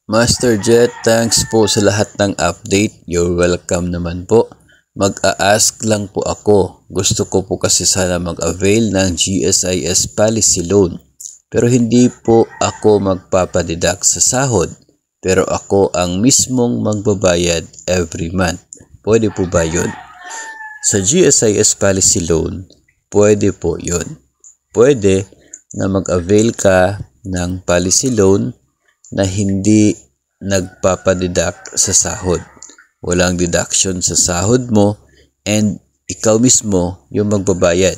Master Jet, thanks po sa lahat ng update. You're welcome naman po. Mag-a-ask lang po ako. Gusto ko po kasi sana mag-avail ng GSIS Policy Loan. Pero hindi po ako magpapadeduct sa sahod. Pero ako ang mismong magbabayad every month. Pwede po ba yun? Sa GSIS Policy Loan, pwede po yun. Pwede na mag-avail ka ng policy loan na hindi nagpapadeduct sa sahod. Walang deduction sa sahod mo and ikaw mismo yung magbabayad.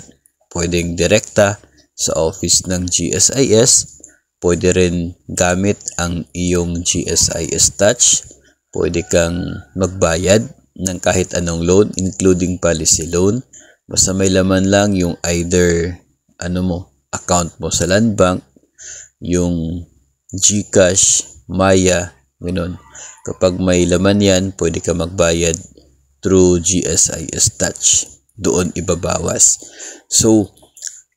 Pwedeng direkta sa office ng GSIS, pwede rin gamit ang iyong GSIS Touch, pwede kang magbayad ng kahit anong loan including policy loan. Basta may laman lang yung either account mo sa Land Bank, yung GCash, Maya, ganoon. Kapag may laman yan, pwede ka magbayad through GSIS Touch. Doon ibabawas. So,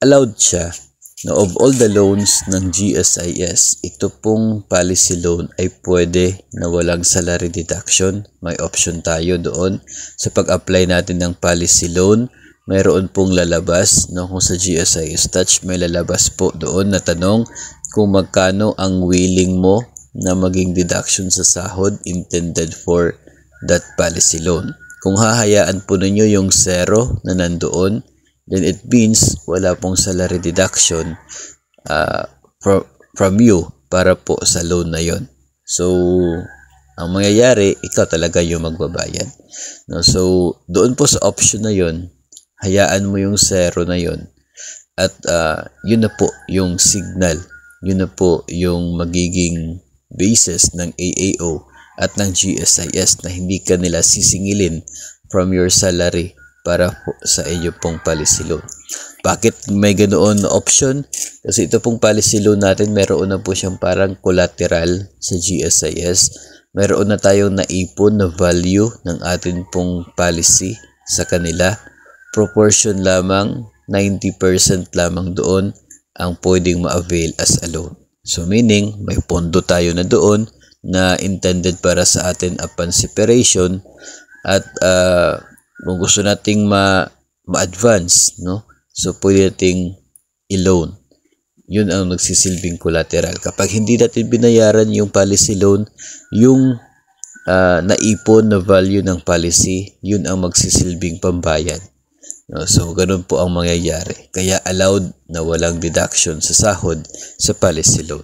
allowed siya na of all the loans ng GSIS, ito pong policy loan ay pwede na walang salary deduction. May option tayo doon. Sa pag-apply natin ng policy loan, mayroon pong lalabas, kung sa GSIS Touch may lalabas po doon na tanong kung magkano ang willing mo na maging deduction sa sahod intended for that policy loan. Kung hahayaan po ninyo yung 0 na nandoon, then it means wala pong salary deduction from you para po sa loan na yon. So, ang mangyayari, ikaw talaga yung magbabayad. So, doon po sa option na yon, hayaan mo yung 0 na yon. At yun na po yung signal. Yun na po yung magiging basis ng AAO at ng GSIS na hindi ka nila sisingilin from your salary para po sa inyo pong policy loan. Bakit may ganoon na option? Kasi ito pong policy loan natin, meron na po siyang parang collateral sa GSIS. Meron na tayong naipon na value ng atin pong policy sa kanila. Proportion lamang, 90% lamang doon ang pwedeng ma-avail as a loan. So meaning, may pondo tayo na doon na intended para sa atin upon separation at kung gusto nating ma-advance, so pwede nating i-loan. Yun ang nagsisilbing collateral. Kapag hindi natin binayaran yung policy loan, yung naipon na value ng policy, yun ang magsisilbing pambayad. So, ganun po ang mangyayari. Kaya allowed na walang deduction sa sahod sa policy loan.